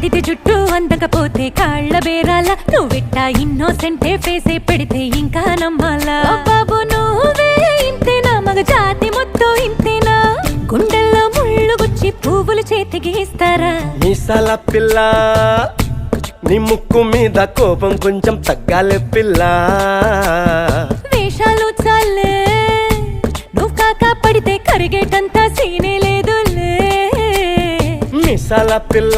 పడితే జుట్టు అందకపోతే కాళ్ళ బేరాల నువ్విట్టా ఇన్నోసెంటే ఫేసే పెడితే ఇంకా నమ్మాలా బాబు నువ్వే ఇంతేనా మగ జాతి మొత్తం ఇంతేనా గుండెల్లో ముళ్ళు గుచ్చి పువ్వులు చేతికి ఇస్తారా మీసాల పిల్ల నీ ముక్కు మీద కోపం కొంచెం తగ్గాలే పిల్ల వేషాలు చాలే నువ్వు కాక పడితే కరిగేటంతా సీనే లేదులే మీసాల పిల్ల